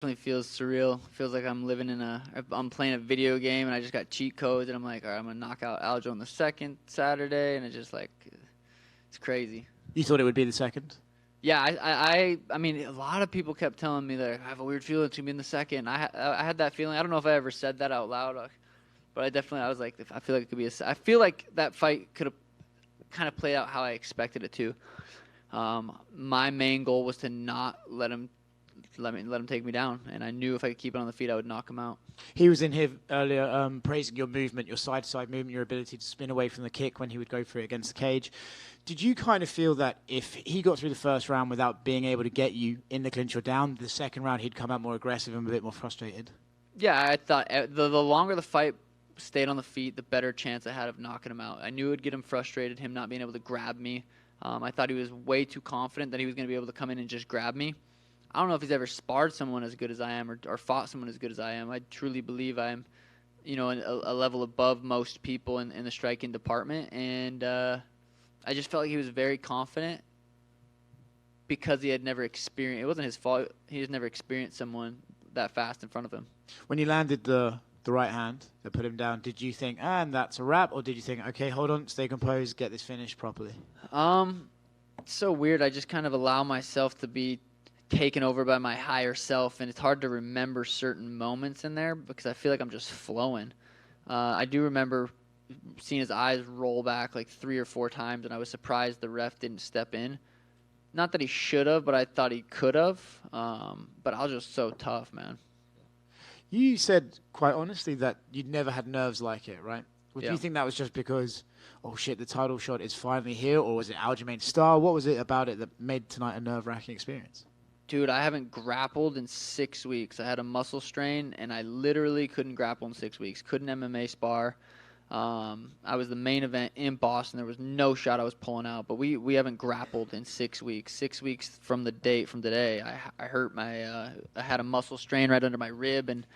Definitely feels surreal. Feels like I'm playing a video game and I just got cheat codes and I'm like, all right, I'm gonna knock out Aljo on the second Saturday, and it's just like, it's crazy. You thought it would be the second? Yeah, I mean, a lot of people kept telling me that I have a weird feeling it's gonna be in the second. I had that feeling. I don't know if I ever said that out loud, but I was like, I feel like it could be I feel like that fight could have kind of played out how I expected it to. My main goal was to not let him take me down, and I knew if I could keep it on the feet, I would knock him out. He was in here earlier praising your movement, your side-to-side movement, your ability to spin away from the kick when he would go for it against the cage. Did you kind of feel that if he got through the first round without being able to get you in the clinch or down, the second round he'd come out more aggressive and a bit more frustrated? Yeah, I thought the longer the fight stayed on the feet, the better chance I had of knocking him out. I knew it would get him frustrated, him not being able to grab me. I thought he was way too confident that he was going to be able to come in and just grab me. I don't know if he's ever sparred someone as good as I am or fought someone as good as I am. I truly believe I'm, a level above most people in the striking department. And I just felt like he was very confident because he had never experienced – it wasn't his fault. He had never experienced someone that fast in front of him. When you landed the right hand that put him down, did you think, and that's a wrap? Or did you think, okay, hold on, stay composed, get this finished properly? It's so weird. I just kind of allow myself to be taken over by my higher self, and it's hard to remember certain moments in there because I feel like I'm just flowing. I do remember seeing his eyes roll back like 3 or 4 times, and I was surprised the ref didn't step in. Not that he should have, but I thought he could have. But I was just so tough, man. You said quite honestly that you'd never had nerves like it, right? Well, Yeah. do you think that was just because, oh shit, the title shot is finally here, or was it Aljamain's star? What was it about it that made tonight a nerve-wracking experience? Dude, I haven't grappled in 6 weeks. I had a muscle strain, and I literally couldn't grapple in 6 weeks. Couldn't MMA spar. I was the main event in Boston. There was no shot I was pulling out, but we haven't grappled in 6 weeks. 6 weeks from the date from today, I hurt I had a muscle strain right under my rib, and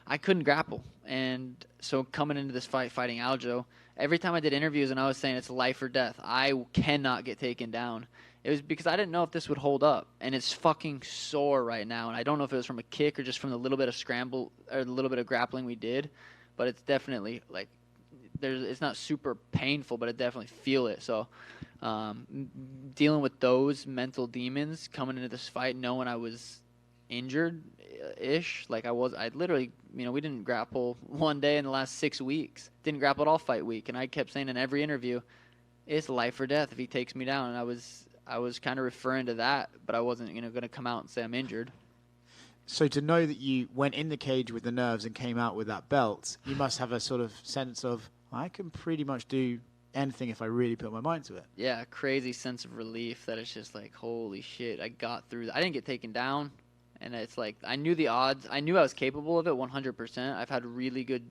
I couldn't grapple. And so coming into this fight, fighting Aljo, every time I did interviews and I was saying it's life or death, I cannot get taken down. It was because I didn't know if this would hold up, and it's fucking sore right now. And I don't know if it was from a kick or just from the little bit of scramble or the little bit of grappling we did, but it's definitely like it's not super painful, but I definitely feel it. So dealing with those mental demons coming into this fight, knowing I was injured-ish, like I literally, we didn't grapple one day in the last 6 weeks. Didn't grapple at all fight week, and I kept saying in every interview, it's life or death if he takes me down, and I was kind of referring to that, but I wasn't, going to come out and say I'm injured. So to know that you went in the cage with the nerves and came out with that belt, you must have a sort of sense of, I can pretty much do anything if I really put my mind to it. Yeah, crazy sense of relief that it's just like, holy shit, I got through that. I didn't get taken down, and it's like I knew the odds. I knew I was capable of it 100%. I've had really good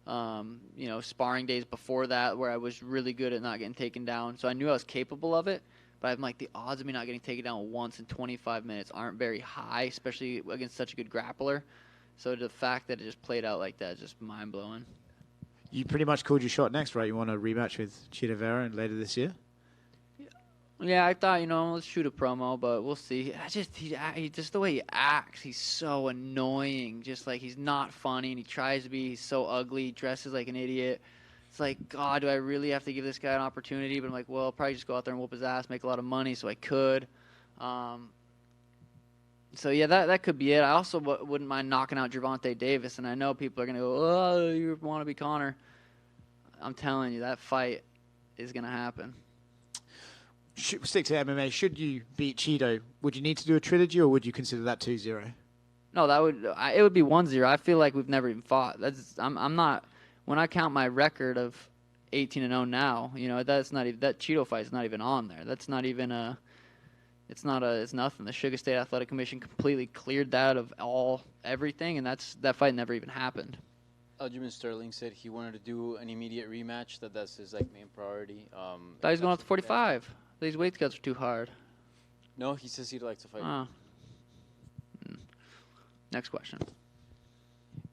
sparring days before that where I was really good at not getting taken down. So I knew I was capable of it, but I'm like, the odds of me not getting taken down once in 25 minutes aren't very high, especially against such a good grappler. So the fact that it just played out like that is just mind-blowing. You pretty much called your shot next, right? You want a rematch with Chito Vera later this year? Yeah, I thought, let's shoot a promo, but we'll see. He just the way he acts, he's so annoying. Just like he's not funny, and he tries to be. He's so ugly. He dresses like an idiot. It's like, God, do I really have to give this guy an opportunity? But I'm like, well, I'll probably just go out there and whoop his ass, make a lot of money, so I could. So yeah, that could be it. I also wouldn't mind knocking out Gervonta Davis, and I know people are gonna go, oh, you want to be Conor. I'm telling you, that fight is gonna happen. Stick to MMA. Should you beat Chito, would you need to do a trilogy, or would you consider that 2-0? No, it would be 1-0. I feel like we've never even fought. I'm not. When I count my record of 18-0 now, that's not even, that Chito fight is not even on there. That's not even a. It's nothing. The Sugar State Athletic Commission completely cleared that of everything, and that fight never even happened. Aljamain Sterling said he wanted to do an immediate rematch. That's his main priority. Thought he's going up to 45. These weight cuts are too hard. No, he says he'd like to fight. Oh. Next question.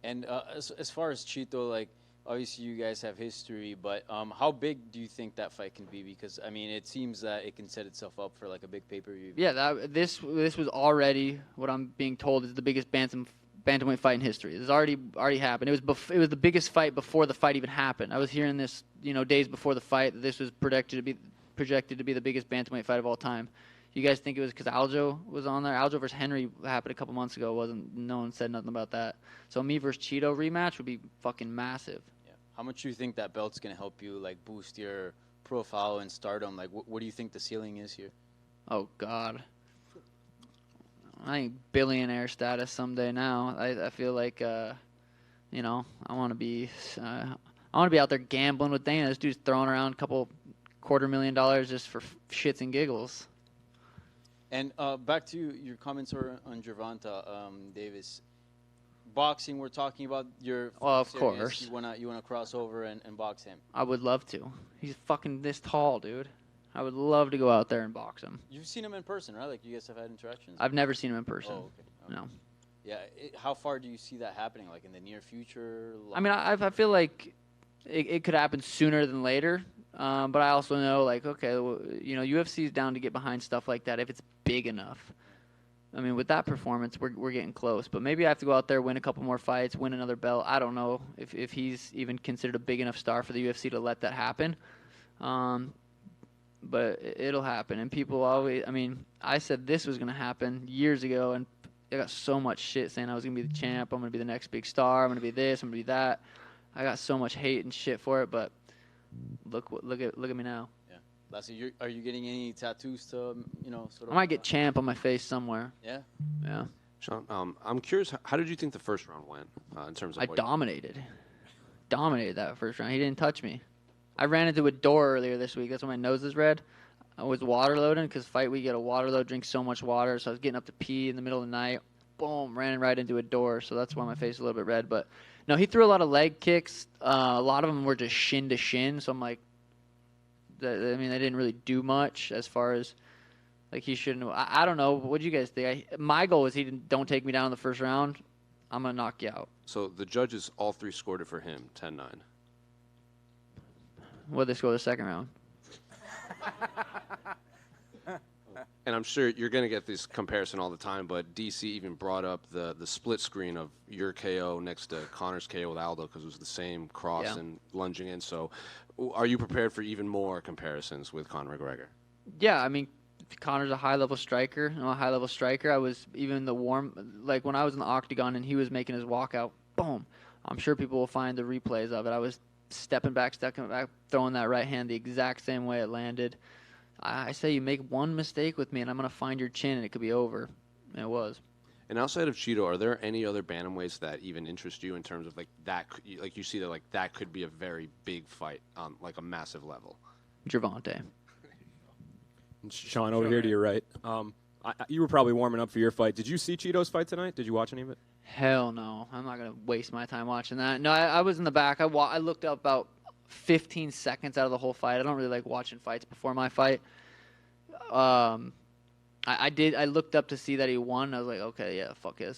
And as far as Chito, obviously you guys have history, but how big do you think that fight can be? Because it seems that it can set itself up for a big pay-per-view. Yeah, this was already what I'm being told is the biggest bantamweight fight in history. This already happened. It was the biggest fight before the fight even happened. I was hearing this, days before the fight, that this was projected to be the biggest bantamweight fight of all time. You guys think it was because Aljo was on there? Aljo versus Henry happened a couple months ago. No one said nothing about that. So me versus Cheeto rematch would be fucking massive. Yeah. How much do you think that belt's gonna help you like boost your profile and stardom? Like, what do you think the ceiling is here? Oh God, I think billionaire status someday. Now I feel like I want to be out there gambling with Dana. This dude's throwing around a couple $250,000 just for shits and giggles. And back to your comments on Gervonta Davis. Boxing, we're talking about your. Oh, of course. You wanna cross over and box him. I would love to. He's fucking this tall, dude. I would love to go out there and box him. You've seen him in person, right? Like you guys have had interactions. I've never seen him in person. Oh, okay. No. Yeah. How far do you see that happening? Like in the near future? I mean, I feel like it could happen sooner than later. But I also know, like, okay, UFC is down to get behind stuff like that if it's big enough. I mean, with that performance, we're getting close. But maybe I have to go out there, win a couple more fights, win another belt. I don't know if he's even considered a big enough star for the UFC to let that happen. But it'll happen. And people always, I mean, I said this was going to happen years ago, and I got so much shit saying I was going to be the champ, I'm going to be the next big star, I'm going to be this, I'm going to be that. I got so much hate and shit for it, but look at me now. Yeah. Lassie, are you getting any tattoos to, sort of? I might get champ on my face somewhere. Yeah? Yeah. Sean, I'm curious, how did you think the first round went in terms of I dominated that first round. He didn't touch me. I ran into a door earlier this week. That's why my nose is red. I was water loading because fight week, you get a water load, drink so much water. So I was getting up to pee in the middle of the night. Boom, ran right into a door. So that's why my face is a little bit red. But no, he threw a lot of leg kicks. A lot of them were just shin to shin. So I'm like, they didn't really do much as far as like he shouldn't. I don't know. What do you guys think? My goal was don't take me down in the first round. I'm gonna knock you out. So the judges all three scored it for him, 10-9. What did they score the second round? And I'm sure you're going to get this comparison all the time, but DC even brought up the split screen of your KO next to Connor's KO with Aldo because it was the same cross and lunging in. So are you prepared for even more comparisons with Conor McGregor? Yeah, I mean, Connor's a high-level striker. I'm a high-level striker. I was even like when I was in the octagon and he was making his walkout, boom. I'm sure people will find the replays of it. I was stepping back, throwing that right hand the exact same way it landed. I say you make one mistake with me, and I'm going to find your chin, and it could be over. And it was. And outside of Cheeto, are there any other bantamweights that even interest you in terms of like that? Like you see that like that could be a very big fight on like a massive level. Gervonta. Sean, over here to your right. You were probably warming up for your fight. Did you see Cheeto's fight tonight? Did you watch any of it? Hell no. I'm not going to waste my time watching that. No, I was in the back. I looked up about 15 seconds out of the whole fight. I don't really like watching fights before my fight. I did. I looked up to see that he won. I was like, okay, yeah, fuck it.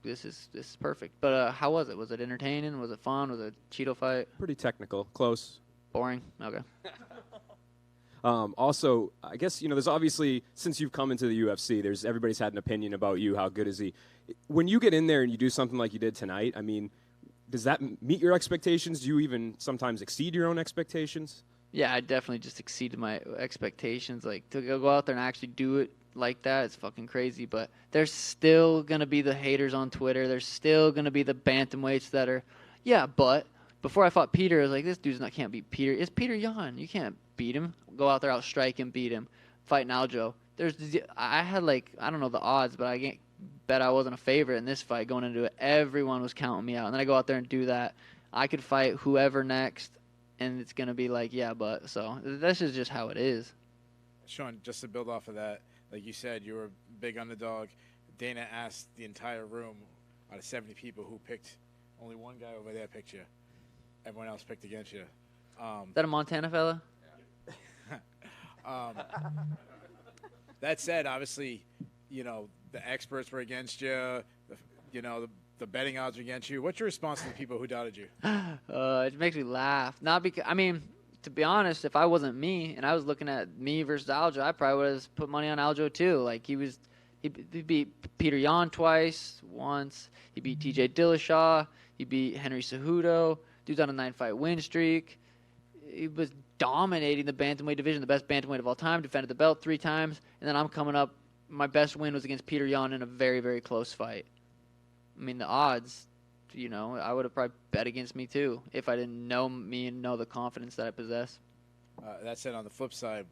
This is perfect. But how was it? Was it entertaining? Was it fun? Was it a Cheeto fight? Pretty technical. Close. Boring? Okay. Also, I guess, there's obviously, since you've come into the UFC, everybody's had an opinion about you. How good is he? When you get in there and you do something like you did tonight, I mean, does that meet your expectations? Do you even sometimes exceed your own expectations? Yeah, I definitely just exceeded my expectations. Like, to go out there and actually do it like that, it's fucking crazy. But there's still going to be the haters on Twitter. There's still going to be the bantamweights that are, yeah, but before I fought Peter, I was like, this dude's can't beat Peter. It's Peter Yan. You can't beat him. Go out there, outstrike him, beat him. Fight Aljo. I had I don't know the odds, but I can't bet I wasn't a favorite in this fight going into it. Everyone was counting me out. And then I go out there and do that. I could fight whoever next, and it's going to be like, yeah, but. So this is just how it is. Sean, just to build off of that, like you said, you were a big underdog. Dana asked the entire room out of 70 people who picked, only one guy over there picked you. Everyone else picked against you. Is that a Montana fella? That said, obviously, the experts were against you. The betting odds were against you. What's your response to the people who doubted you? It makes me laugh. Not because to be honest, if I wasn't me and I was looking at me versus Aljo, I probably would have put money on Aljo too. Like he was He beat Peter Yan once. He beat T.J. Dillashaw. He beat Henry Cejudo. Dude's on a 9-fight win streak. He was dominating the bantamweight division, the best bantamweight of all time. Defended the belt 3 times, and then I'm coming up. My best win was against Peter Yan in a very, very close fight. I mean, the odds, I would have probably bet against me too if I didn't know me and know the confidence that I possess. That said, on the flip side,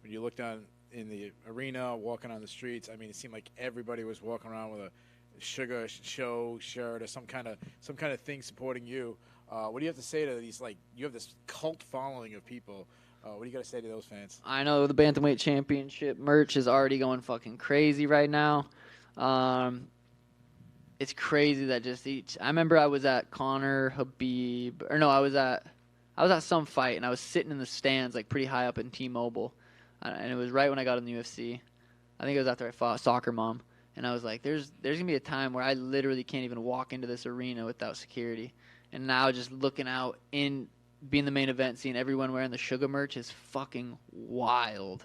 when you looked on in the arena, walking on the streets, I mean, it seemed like everybody was walking around with a Sugar Show shirt or some kind of thing supporting you. What do you have to say to these? Like, you have this cult following of people. What do you got to say to those fans? I know the Bantamweight Championship merch is already going fucking crazy right now. It's crazy that I remember I was at I was at some fight, and I was sitting in the stands, like, pretty high up in T-Mobile. And it was right when I got in the UFC. I think it was after I fought Soccer Mom. And I was like, there's going to be a time where I literally can't even walk into this arena without security. And now just looking out being the main event, seeing everyone wearing the Sugar merch is fucking wild.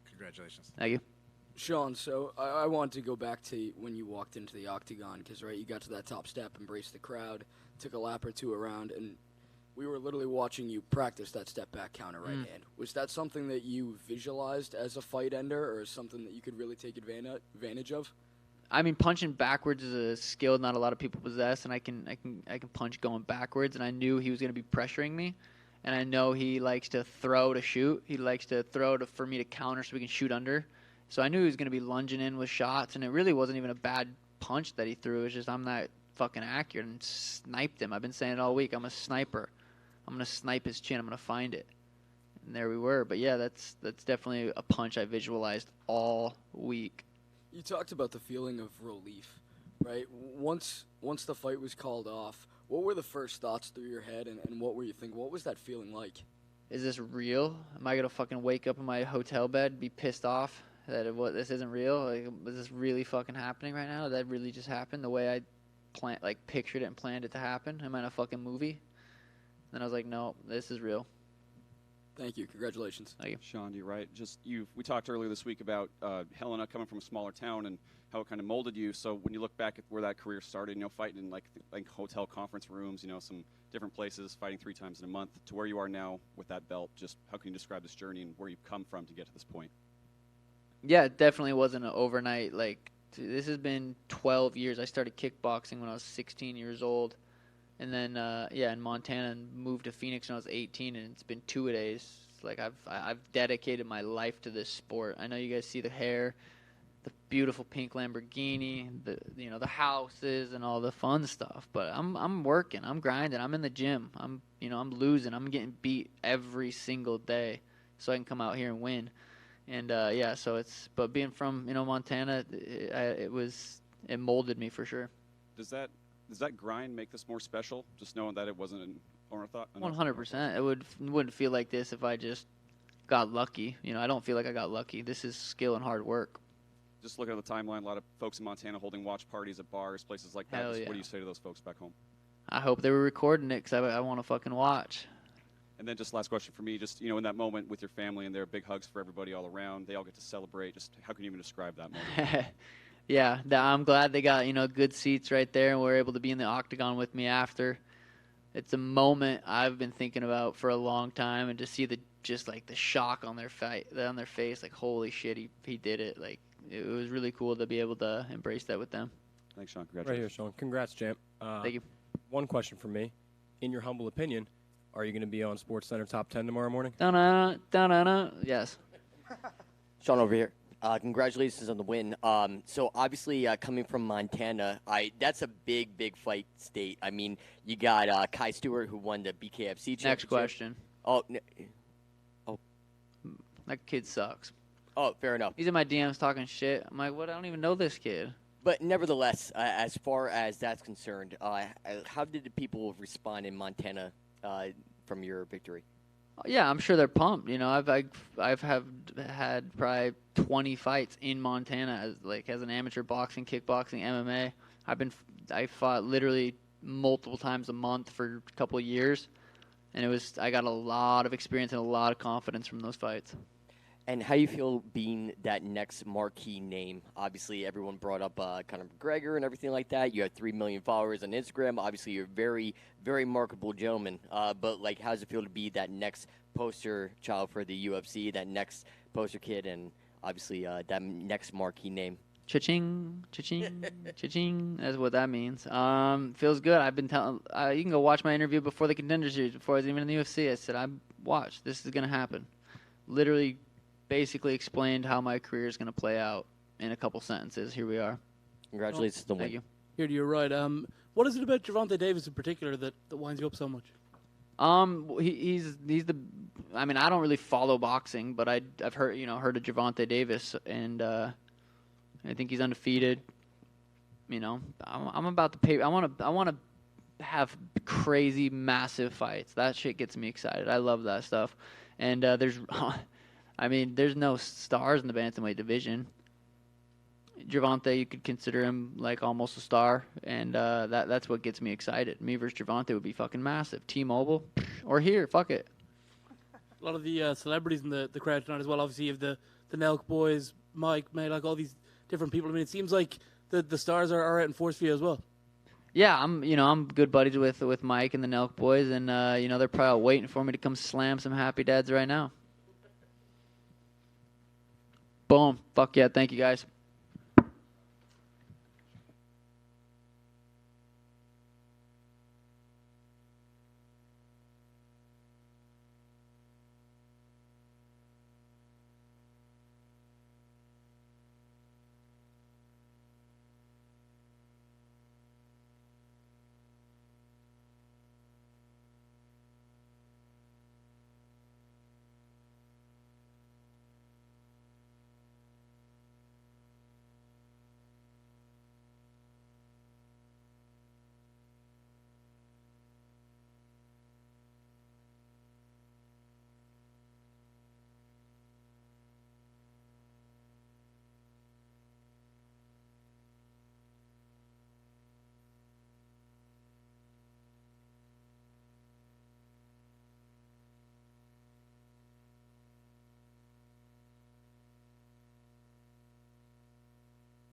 Congratulations. Thank you. Sean, so I wanted to go back to when you walked into the octagon because, right, you got to that top step, embraced the crowd, took a lap or two around, and we were literally watching you practice that step back counter right hand. Was that something that you visualized as a fight ender or something that you could really take advantage of? I mean, punching backwards is a skill not a lot of people possess, and I can punch going backwards, and I knew he was going to be pressuring me, and I know he likes to throw to shoot. He likes to throw for me to counter so we can shoot under. So I knew he was going to be lunging in with shots, and it really wasn't even a bad punch that he threw. It's just I'm not fucking accurate and sniped him. I've been saying it all week. I'm a sniper. I'm going to snipe his chin. I'm going to find it. And there we were. But, yeah, that's definitely a punch I visualized all week. You talked about the feeling of relief, right? Once the fight was called off, what were the first thoughts through your head, and what were you thinking? What was that feeling like? Is this real? Am I going to fucking wake up in my hotel bed, be pissed off that this isn't real? Like, was this really fucking happening right now? Did that really just happen the way I pictured it and planned it to happen? Am I in a fucking movie? Then I was like, no, this is real. Thank you. Congratulations. Thank you. Sean, you're right. We talked earlier this week about Helena coming from a smaller town and how it kind of molded you. So when you look back at where that career started, fighting in like hotel conference rooms, some different places, fighting 3 times in a month, to where you are now with that belt, just how can you describe this journey and where you've come from to get to this point? Yeah, it definitely wasn't an overnight. This has been 12 years. I started kickboxing when I was 16 years old. And then, in Montana, and moved to Phoenix when I was 18, and it's been 2-a-days. Like, I've dedicated my life to this sport. I know you guys see the hair, the beautiful pink Lamborghini, the houses, and all the fun stuff. But I'm working, I'm grinding, I'm in the gym. I'm losing, I'm getting beat every single day, so I can come out here and win. And but being from Montana, it molded me for sure. Does that grind make this more special? Just knowing that it wasn't an orthodox? 100%. It wouldn't feel like this if I just got lucky. I don't feel like I got lucky. This is skill and hard work. Just looking at the timeline, a lot of folks in Montana holding watch parties at bars, places like that. Hell yeah. What do you say to those folks back home? I hope they were recording it because I want to fucking watch. And then just last question for me, just, in that moment with your family and their big hugs for everybody all around, they all get to celebrate. Just how can you even describe that moment? Yeah, I'm glad they got, good seats right there and were able to be in the octagon with me after. It's a moment I've been thinking about for a long time, and to see the shock on their face, like, holy shit, he did it. Like, it was really cool to be able to embrace that with them. Thanks, Sean. Right Congratulations. here, Sean. Congrats, champ. Thank you. One question for me. In your humble opinion, are you going to be on SportsCenter Top 10 tomorrow morning? Da-na, da-na-na. Yes. Sean over here. Congratulations on the win. So obviously coming from Montana, that's a big fight state. I mean, you got Kai Stewart who won the BKFC championship. Next question. Oh, That kid sucks. oh, fair enough. He's in my DMs talking shit. I'm like, what? I don't even know this kid. But nevertheless, as far as that's concerned, how did the people respond in Montana from your victory? Yeah, I'm sure they're pumped. I've had probably 20 fights in Montana as an amateur boxing, kickboxing, MMA. I fought literally multiple times a month for a couple of years, and I got a lot of experience and a lot of confidence from those fights. And how you feel being that next marquee name? Obviously, everyone brought up Conor McGregor and everything like that. You have 3 million followers on Instagram. Obviously, you're a very, very marketable gentleman. But, like, how does it feel to be that next poster child for the UFC, that next poster kid, and obviously that next marquee name? Cha-ching, cha-ching, cha-ching. That's what that means. Feels good. I've been telling. You can go watch my interview before the Contender Series, before I was even in the UFC. I said, watch. This is gonna happen. Literally, basically explained how my career is gonna play out in a couple sentences. Here we are. Congratulations to the win. Thank you. Here, you're right. What is it about Gervonta Davis in particular that winds you up so much? He's the. I mean, I don't really follow boxing, but I've heard of Gervonta Davis, and I think he's undefeated. You know, I'm about to pay. I want to have crazy, massive fights. That shit gets me excited. I love that stuff. And there's no stars in the bantamweight division. Gervonta, you could consider him like almost a star, and that's what gets me excited. Me versus Gervonta would be fucking massive. T-Mobile, or here, fuck it. A lot of the celebrities in the crowd tonight as well. Obviously, you have the Nelk boys, Mike, May, like all these different people. I mean, it seems like the stars are out in force for you as well. Yeah, I'm good buddies with Mike and the Nelk boys, and they're probably waiting for me to come slam some happy dads right now. Boom. Fuck yeah. Thank you guys.